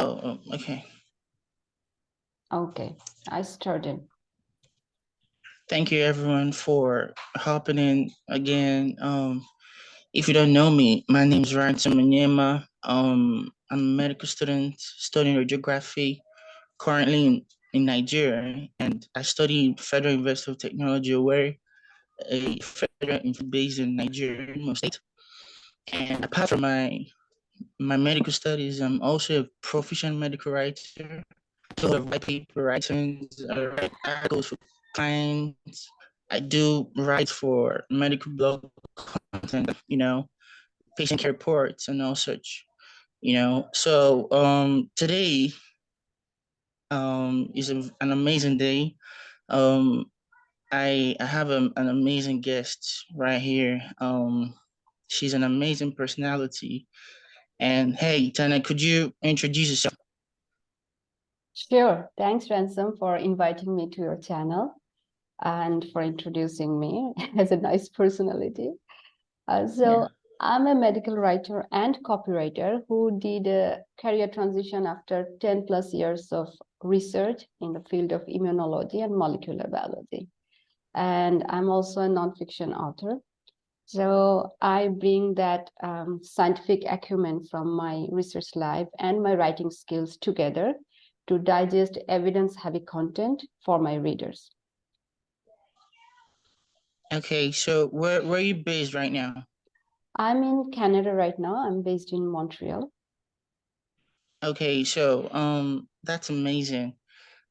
Okay. Okay, I started. Thank you everyone for hopping in again. If you don't know me, my name is Ransom Onyema. I'm a medical student studying radiography currently in Nigeria, and I study Federal University of Technology, where a federal based in Nigeria, Imo State. And apart from my medical studies, I'm also a proficient medical writer. So I write paper writings, I write articles for clients. I do write for medical blog content, patient care reports and all such, So today is an amazing day. Um I have an amazing guest right here. She's an amazing personality. And hey, Tana, could you introduce yourself? Sure. Thanks, Ransom, for inviting me to your channel and for introducing me as a nice personality. So I'm a medical writer and copywriter who did a career transition after 10 plus years of research in the field of immunology and molecular biology. And I'm also a nonfiction author. So I bring that scientific acumen from my research life and my writing skills together to digest evidence-heavy content for my readers. Okay, so where are you based right now? I'm in Canada right now. I'm based in Montreal. Okay, so that's amazing.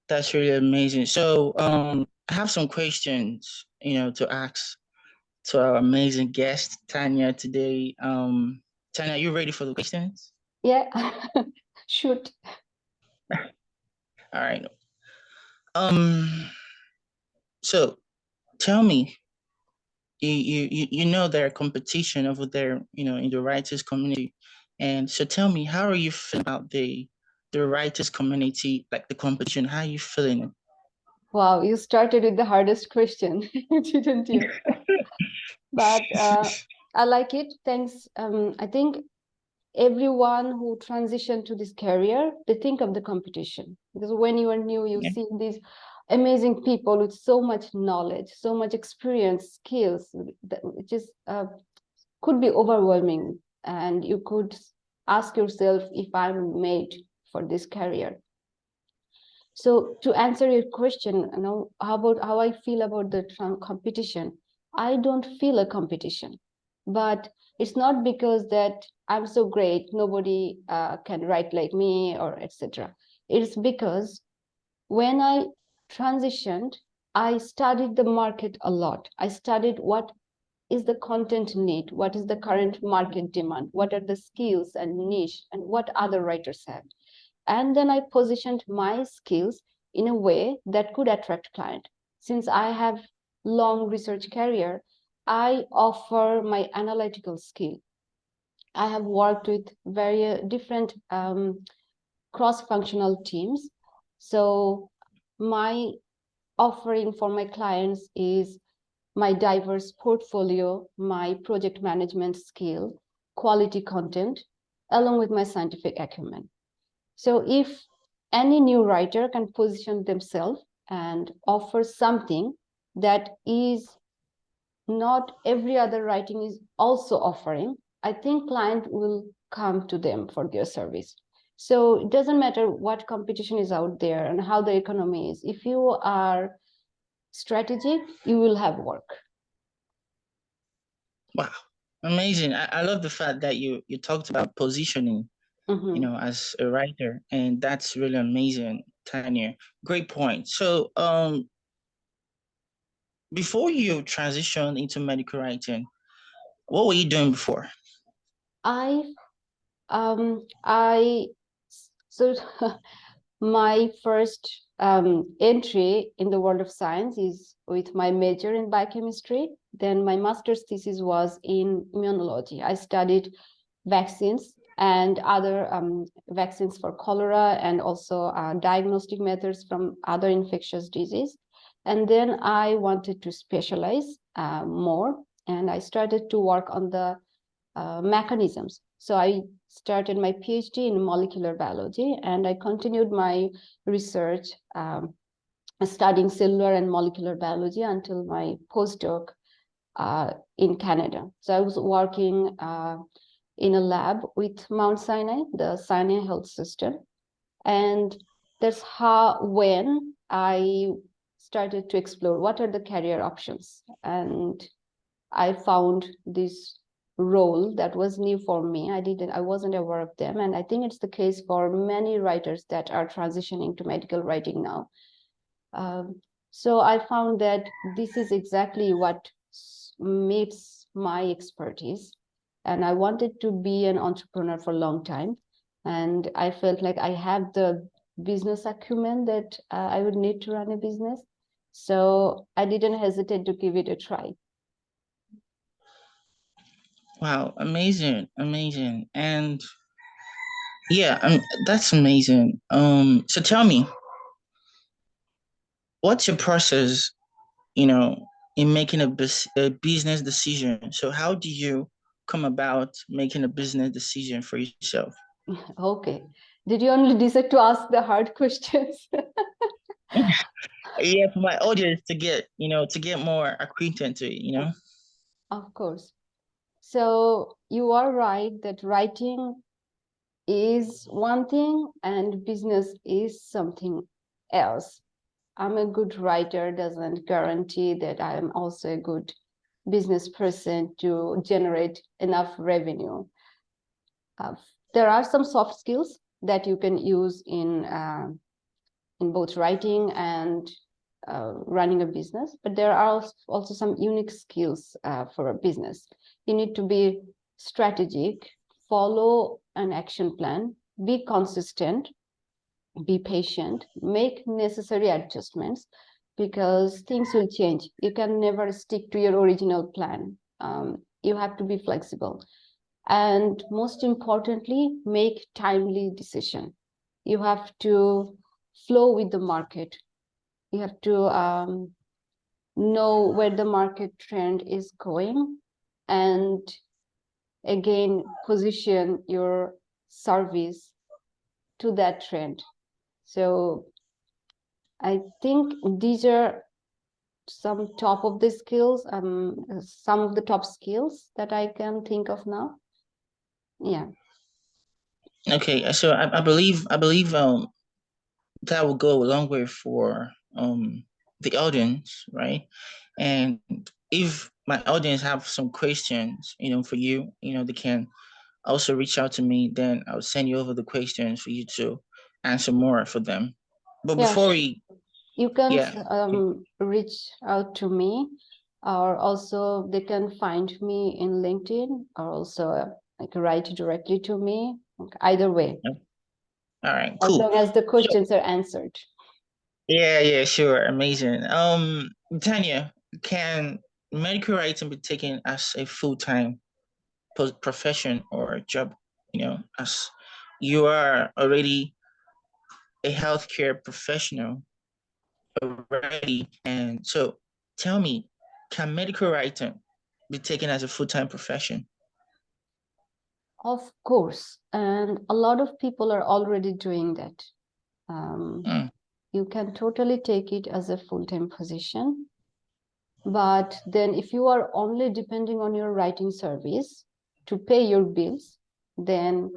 That's really amazing. So I have some questions, to ask to our amazing guest, Tania, today. Tania, are you ready for the questions? Yeah, shoot. All right. So tell me, you know there are competition over there, in the writers community. And so tell me, how are you feeling about the writers community, like the competition? How are you feeling? Wow, you started with the hardest question, didn't you? But I like it. Thanks. I think everyone who transitioned to this career, they think of the competition, because when you are new, you Yeah. see these amazing people with so much knowledge, so much experience, skills, that it just could be overwhelming, and you could ask yourself if I'm made for this career. So to answer your question, how I feel about the competition, I don't feel a competition, but it's not because that I'm so great, nobody can write like me or etc. It's because when I transitioned, I studied the market a lot. I studied what is the content need, what is the current market demand, what are the skills and niche, and what other writers have. And then I positioned my skills in a way that could attract client. Since I have long research career, I offer my analytical skill. I have worked with very different cross-functional teams. So my offering for my clients is my diverse portfolio, my project management skill, quality content, along with my scientific acumen. So if any new writer can position themselves and offer something that is not every other writing is also offering, I think client will come to them for their service. So it doesn't matter what competition is out there and how the economy is. If you are strategic, you will have work. Wow, amazing. I love the fact that you talked about positioning, as a writer, and that's really amazing, Tanya. Great point. So before you transitioned into medical writing, what were you doing before? I so my first entry in the world of science is with my major in biochemistry. Then my master's thesis was in immunology. I studied vaccines and other vaccines for cholera, and also diagnostic methods from other infectious disease. And then I wanted to specialize more, and I started to work on the mechanisms. So I started my PhD in molecular biology, and I continued my research studying cellular and molecular biology until my postdoc in Canada. So I was working in a lab with Mount Sinai, the Sinai Health System. And that's when I started to explore what are the career options. And I found this role that was new for me. I wasn't aware of them. And I think it's the case for many writers that are transitioning to medical writing now. So I found that this is exactly what meets my expertise. And I wanted to be an entrepreneur for a long time. And I felt like I have the business acumen that I would need to run a business. So I didn't hesitate to give it a try. Wow, amazing, amazing. And yeah, that's amazing. So tell me, what's your process, in making a business decision? So how do you come about making a business decision for yourself? Okay. Did you only decide to ask the hard questions? Yeah, for my audience to get more acquainted to it. Of course. So you are right that writing is one thing and business is something else. I'm a good writer doesn't guarantee that I am also a good business person to generate enough revenue. Uh, there are some soft skills that you can use in both writing and running a business, but there are also some unique skills for a business. You need to be strategic, follow an action plan, be consistent, be patient, make necessary adjustments, because things will change. You can never stick to your original plan. You have to be flexible. And most importantly, make timely decision. You have to flow with the market. You have to know where the market trend is going, and again, position your service to that trend. So I think these are some of the some of the top skills that I can think of now. Yeah. Okay, so I believe that will go a long way for the audience, right? And if my audience have some questions, for you, they can also reach out to me. Then I'll send you over the questions for you to answer more for them. But Yeah, before we, you can yeah, reach out to me, or also they can find me in LinkedIn, or also like write directly to me. Either way, all right, as cool. long as the So questions are answered. yeah, sure, amazing. Tanya, can medical writing be taken as a full-time profession or job? As you are already a healthcare professional already. And so tell me, can medical writing be taken as a full-time profession? Of course, and a lot of people are already doing that. Mm, You can totally take it as a full-time position. But then if you are only depending on your writing service to pay your bills, then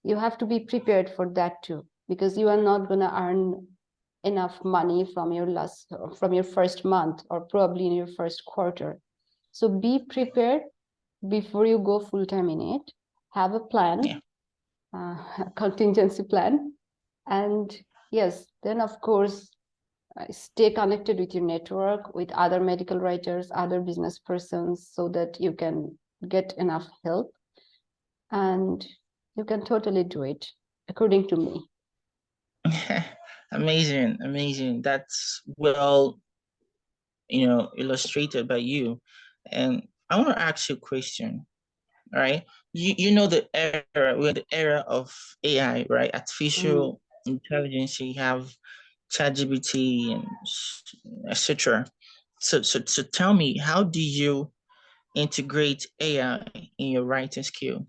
you have to be prepared for that too, because you are not going to earn enough money from your first month, or probably in your first quarter. So be prepared before you go full-time in it. Have a plan, yeah. a contingency plan. And yes, then of course, stay connected with your network, with other medical writers, other business persons, so that you can get enough help, and you can totally do it, according to me. Amazing, amazing. That's well, illustrated by you. And I want to ask you a question, right? You know the era, we're in the era of AI, right? Mm. Artificial intelligence, you have ChatGPT and etc. So tell me, how do you integrate AI in your writing skill?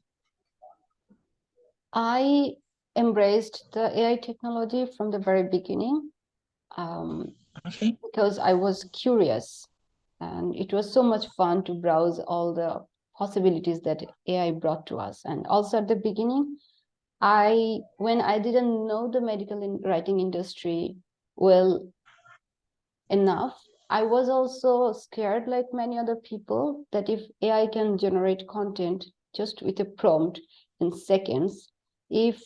I embraced the AI technology from the very beginning. Okay. Because I was curious, and it was so much fun to browse all the possibilities that AI brought to us. And also at the beginning, when I didn't know the medical writing industry well enough, I was also scared, like many other people, that if AI can generate content just with a prompt in seconds, if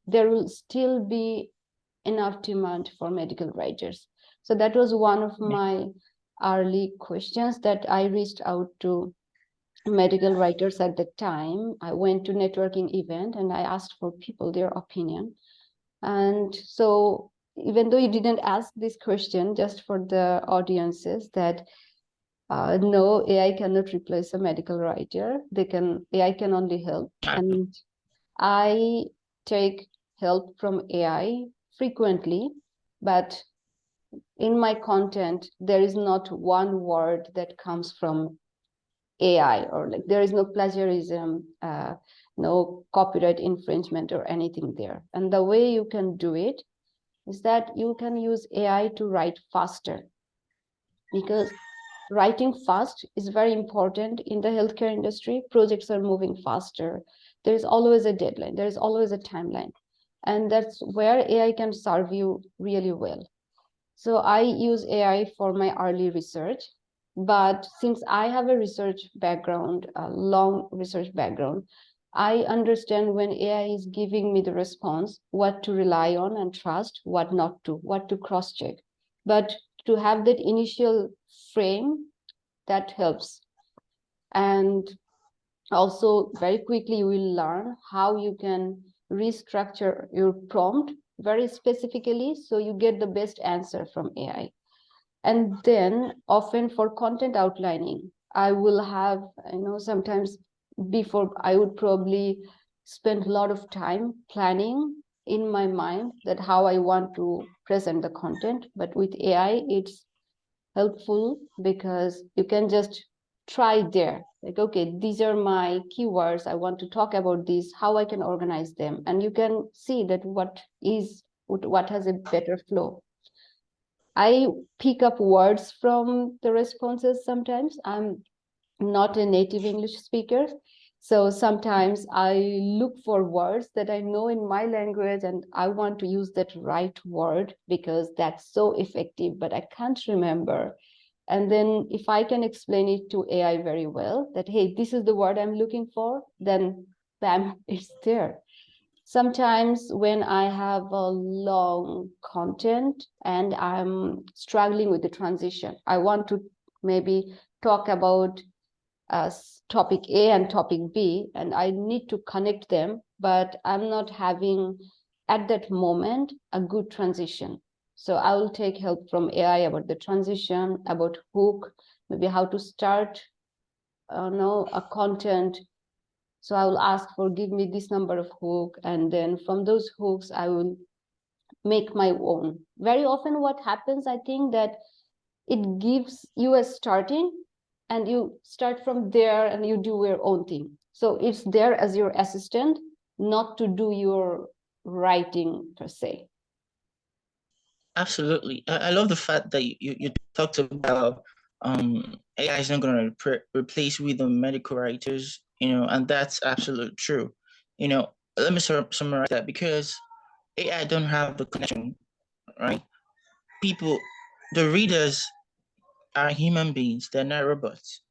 there will still be enough demand for medical writers. So that was one of my early questions that I reached out to medical writers at the time. I went to networking event and I asked for people their opinion. And so even though you didn't ask this question, just for the audiences, that no, AI cannot replace a medical writer. AI can only help. And I take help from AI frequently, but in my content, there is not one word that comes from AI, or like there is no plagiarism, no copyright infringement or anything there. And the way you can do it is that you can use AI to write faster, because writing fast is very important in the healthcare industry. Projects are moving faster. There's always a deadline. There's always a timeline. And that's where AI can serve you really well. So I use AI for my early research. But since I have a research background, a long research background, I understand when AI is giving me the response, what to rely on and trust, what not to, what to cross check. But to have that initial frame, that helps. And also, very quickly, you will learn how you can restructure your prompt very specifically so you get the best answer from AI. And then often for content outlining, I will have, sometimes before I would probably spend a lot of time planning in my mind that how I want to present the content. But with AI, it's helpful because you can just try there, like, okay, these are my keywords, I want to talk about this, how I can organize them, and you can see that what has a better flow. I pick up words from the responses. Sometimes I'm not a native English speaker, so sometimes I look for words that I know in my language and I want to use that right word because that's so effective, but I can't remember. And then if I can explain it to AI very well, that, hey, this is the word I'm looking for, then bam, it's there. Sometimes when I have a long content and I'm struggling with the transition, I want to maybe talk about topic A and topic B, and I need to connect them, but I'm not having at that moment a good transition. So I will take help from AI about the transition, about hook, maybe how to start a content. So I will ask for, give me this number of hook, and then from those hooks I will make my own. Very often what happens, I think, that it gives you a starting and you start from there and you do your own thing. So it's there as your assistant, not to do your writing per se. Absolutely. I love the fact that you talked about AI is not going to replace with the medical writers, and that's absolutely true. Let me summarize that because AI don't have the connection, right? People, the readers are human beings, they're not robots.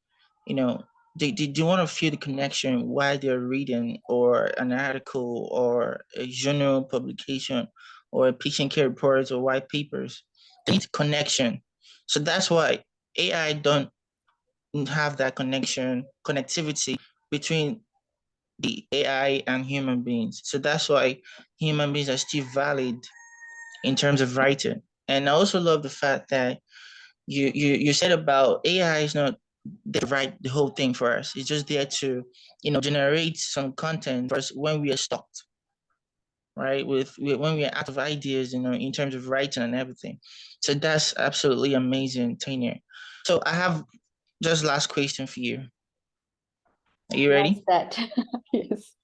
You know, they want to feel the connection while they're reading or an article or a journal publication or a patient care report or white papers. They need connection. So that's why AI don't have that connectivity between the AI and human beings. So that's why human beings are still valid in terms of writing. And I also love the fact that you said about AI is not there to write the whole thing for us. It's just there to, generate some content for us when we are stuck, right? When we are out of ideas, in terms of writing and everything. So that's absolutely amazing, Tanya. So I have just last question for you. Are you What's ready? that? Yes.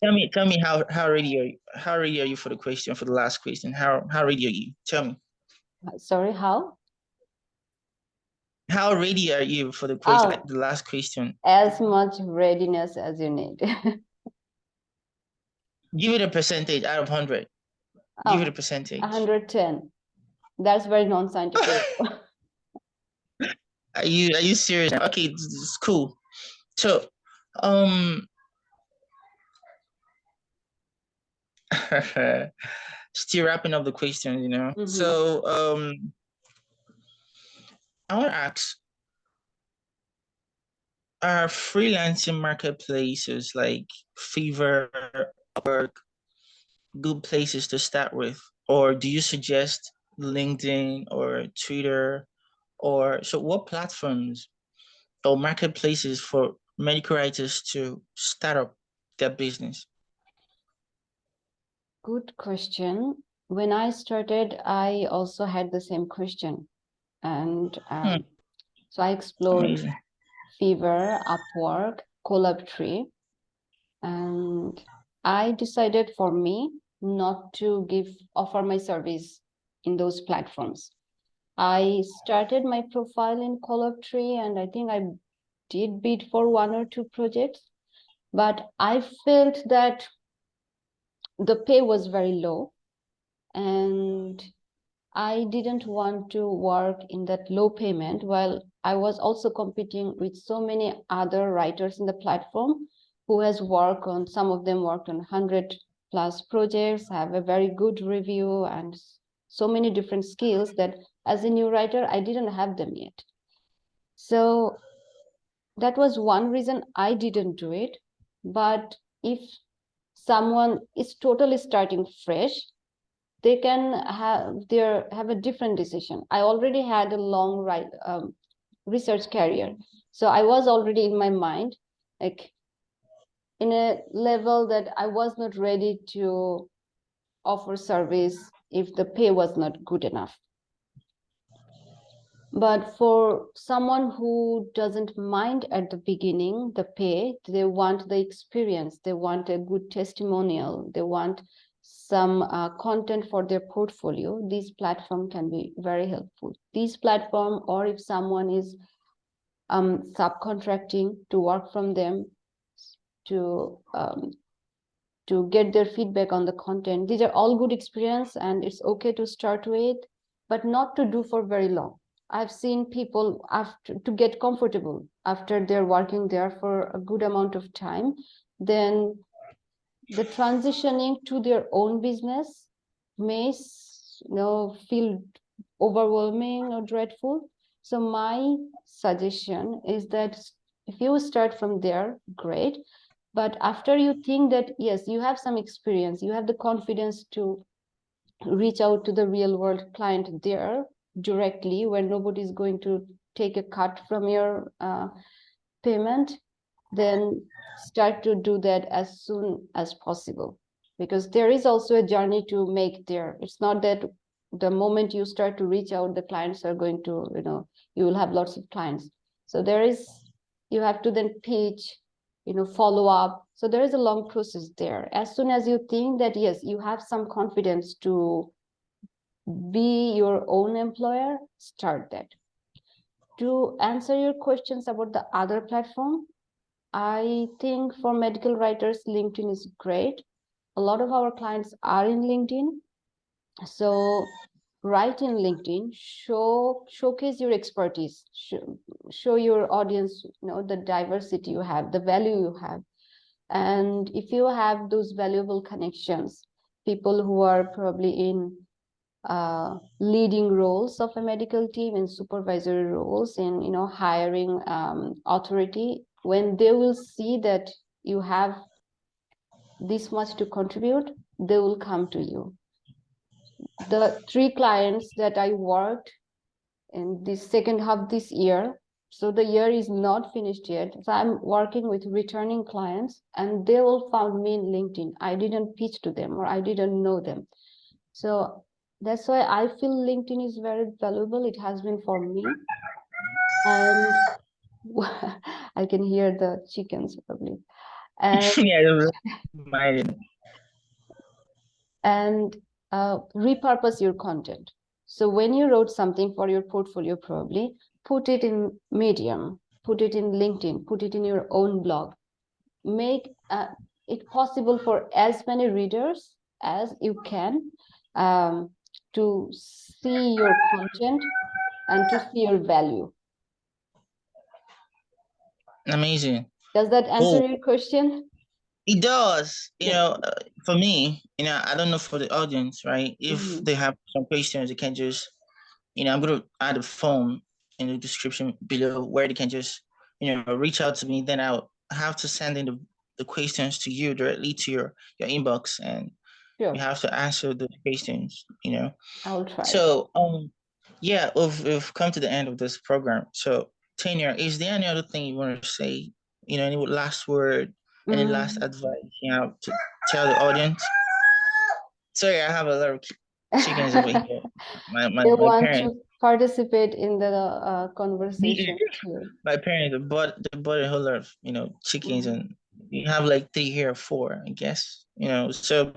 Tell me how ready are you for the question, for the last question? How ready are you? Tell me. Sorry, how? How ready are you for the question? Oh, The last question. as much readiness as you need. Give it a percentage out of 100. Give it a Oh, percentage. 110. That's very non-scientific. Are you serious? Okay, it's cool. So, still wrapping up the question, you know. Mhm. So, I want to ask, are freelancing marketplaces like Fiverr, Upwork, good places to start with? Or do you suggest LinkedIn or Twitter? Or so what platforms or marketplaces for medical writers to start up their business? Good question. When I started, I also had the same question. And so I explored Amazing. Fiverr, Upwork, Collabtree, and I decided for me not to offer my service in those platforms. I started my profile in Collabtree, and I think I did bid for one or two projects, but I felt that the pay was very low, and I didn't want to work in that low payment while I was also competing with so many other writers in the platform who has worked on, some of them worked on 100 plus projects, have a very good review and so many different skills that as a new writer, I didn't have them yet. So that was one reason I didn't do it. But if someone is totally starting fresh, they can have a different decision. I already had a long research career, so I was already in my mind like in a level that I was not ready to offer service if the pay was not good enough. But for someone who doesn't mind at the beginning the pay, they want the experience, they want a good testimonial, they want some content for their portfolio, this platform can be very helpful. This platform, or if someone is subcontracting to work from them to get their feedback on the content, these are all good experience, and it's okay to start with, but not to do for very long. I've seen people after to get comfortable after they're working there for a good amount of time, then the transitioning to their own business may feel overwhelming or dreadful. So my suggestion is that if you start from there, great. But after you think that, yes, you have some experience, you have the confidence to reach out to the real world client there directly, where nobody's going to take a cut from your payment, then start to do that as soon as possible, because there is also a journey to make there. It's not that the moment you start to reach out, the clients are going to, you will have lots of clients. So you have to then pitch, follow up. So there is a long process there. As soon as you think that, yes, you have some confidence to be your own employer, start that. To answer your questions about the other platform, I think for medical writers, LinkedIn is great. A lot of our clients are in LinkedIn. So write in LinkedIn, showcase your expertise, show your audience, the diversity you have, the value you have. And if you have those valuable connections, people who are probably in leading roles of a medical team, in supervisory roles, in hiring authority, when they will see that you have this much to contribute, they will come to you. The 3 clients that I worked in the second half this year, so the year is not finished yet, so I'm working with returning clients, and they all found me in LinkedIn. I didn't pitch to them, or I didn't know them. So that's why I feel LinkedIn is very valuable. It has been for me. And I can hear the chickens probably. and Yeah, my and repurpose your content. So when you wrote something for your portfolio, probably put it in Medium, put it in LinkedIn, put it in your own blog. Make it possible for as many readers as you can um, to see your content and to see your value. amazing. Does that answer Oh, your question? it does. Good. For me, I don't know for the audience, right? If Mhm. they have some questions, they can just, I'm gonna add a form in the description below where they can just, reach out to me. Then I'll have to send in the questions to you directly to your inbox, and you Sure, have to answer the questions. I will try. So, yeah, we've come to the end of this program. So, Tanya, is there any other thing you want to say? Any last word, any last Mm. advice you have to tell the audience? Sorry, I have a lot of chickens over here. My my They my want parents, to participate in the conversation too. my parents bought a whole lot of chickens, Mhm. and we have like three here, four, I guess. So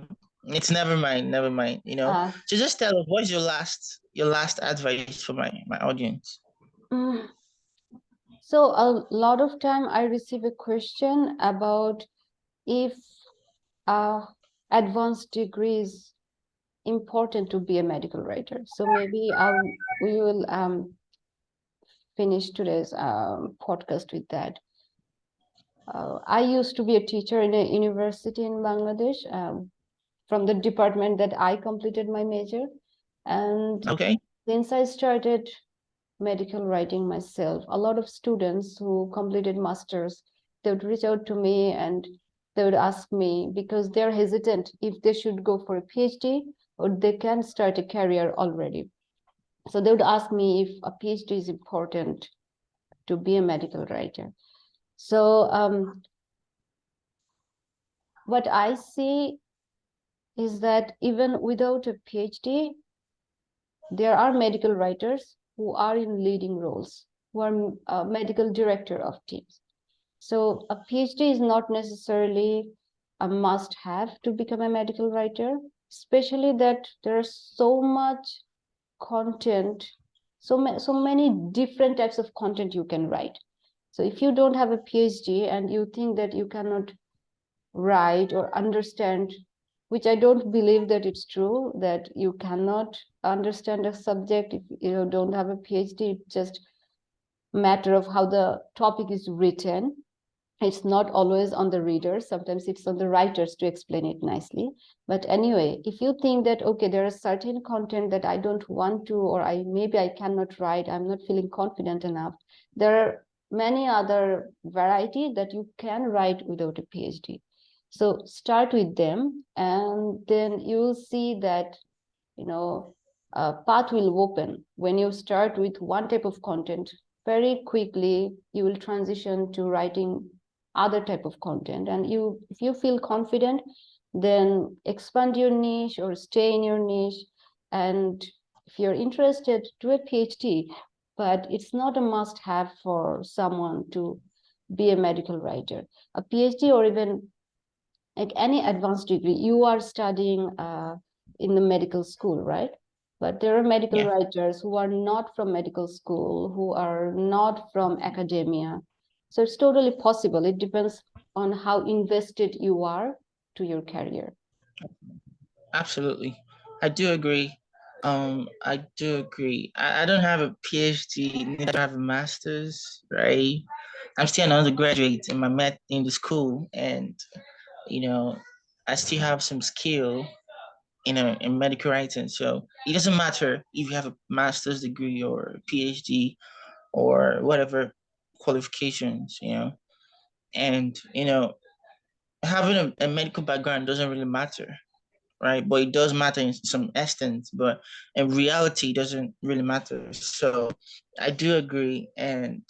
it's never mind, never mind. Uh, So just tell us, what's your last advice for my audience? mm, so a lot of time I receive a question about if uh, advanced degree is important to be a medical writer. So maybe we will finish today's podcast with that. I used to be a teacher in a university in Bangladesh, from the department that I completed my major. And Okay. since I started medical writing myself, a lot of students who completed masters, they would reach out to me and they would ask me because they're hesitant if they should go for a PhD or they can start a career already. So they would ask me if a PhD is important to be a medical writer. So what I see is that even without a PhD, there are medical writers who are in leading roles, who are medical director of teams. So a PhD is not necessarily a must-have to become a medical writer, especially that there's so much content, so many different types of content you can write. So if you don't have a PhD and you think that you cannot write or understand, which I don't believe that it's true, that you cannot understand a subject if you don't have a PhD. It's just matter of how the topic is written. It's not always on the readers, sometimes it's on the writers to explain it nicely. But anyway, if you think that okay, there is certain content that I don't want to, or I cannot write, I'm not feeling confident enough, there are many other variety that you can write without a PhD. So start with them and then you'll see that a path will open. When you start with one type of content, very quickly you will transition to writing other type of content. And if you feel confident, then expand your niche or stay in your niche. And if you're interested, do a PhD, but it's not a must have for someone to be a medical writer. A PhD or even like any advanced degree, you are studying in the medical school, right? But there are medical Yeah. writers who are not from medical school, who are not from academia. So it's totally possible. It depends on how invested you are to your career. Absolutely. I do agree. I do agree. I don't have a PhD, neither do I have a master's, right? I'm still an undergraduate in in the school, and you know, I still have some skill in medical writing. So it doesn't matter if you have a master's degree or a PhD or whatever qualifications. And having a medical background doesn't really matter, right? But it does matter in some extent, but in reality, it doesn't really matter. So I do agree. And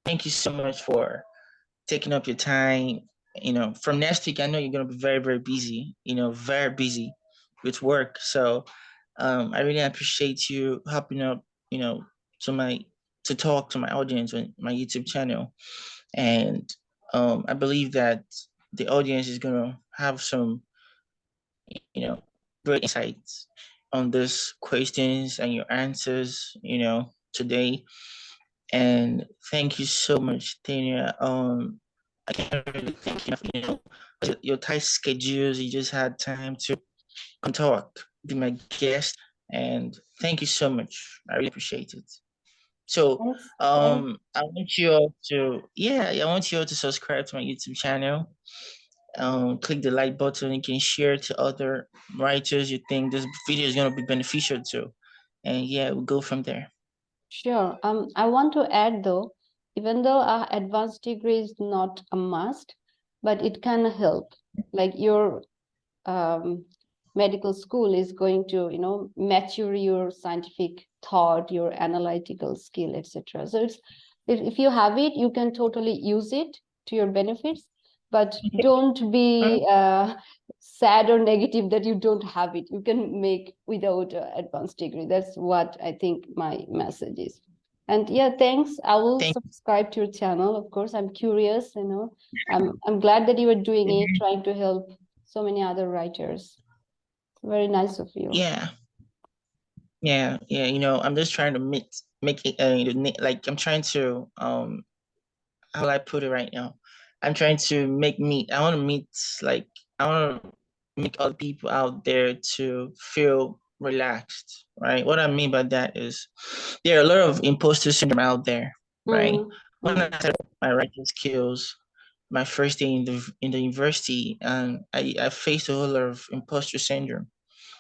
thank you so much for taking up your time. From next week, I know you're going to be very, very busy, very busy with work. So I really appreciate you helping up, you know, to my to talk to my audience on my YouTube channel. And I believe that the audience is gonna have some, great insights on these questions and your answers, today. And thank you so much, Tania. I can't really thank you enough, your tight schedules, you just had time to come talk, be my guest, and thank you so much. I really appreciate it. So, Thanks. Thanks. I want you all to, yeah, I want you all to subscribe to my YouTube channel. Click the like button. You can share to other writers you think this video is gonna be beneficial to, and yeah, we'll go from there. Sure. I want to add though, even though our advanced degree is not a must, but it can help. Like your medical school is going to, mature your scientific thought, your analytical skill, etc. So it's if you have it, you can totally use it to your benefits, but don't be sad or negative that you don't have it. You can make without advanced degree. That's what I think my message is. And yeah, thanks. I will Thank subscribe to your channel. Of course, I'm curious, I'm glad that you are doing it, you. trying to help so many other writers. Very nice of you. Yeah, yeah. I'm just trying to make it, like I'm trying to, how will I put it right now? I'm trying to make meet. I want to meet, like, I want to make other people out there to feel relaxed, right? What I mean by that is there are a lot of imposter syndrome out there, right? Mm, When I mm. started my writing skills, my first day in the university, and I faced a whole lot of imposter syndrome.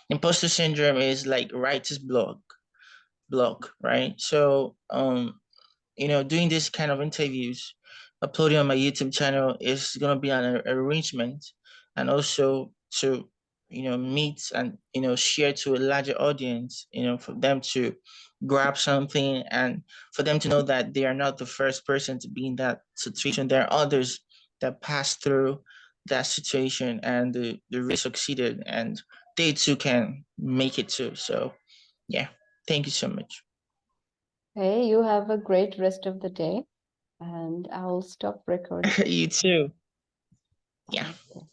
Imposter syndrome is like writer's block, right? So doing this kind of interviews, uploading on my YouTube channel is gonna be an arrangement, and also to meet and share to a larger audience, for them to grab something and for them to know that they are not the first person to be in that situation. There are others that passed through that situation and they really succeeded and they too can make it too. So yeah, thank you so much. Hey, you have a great rest of the day, and I'll stop recording. You too. Yeah. Okay.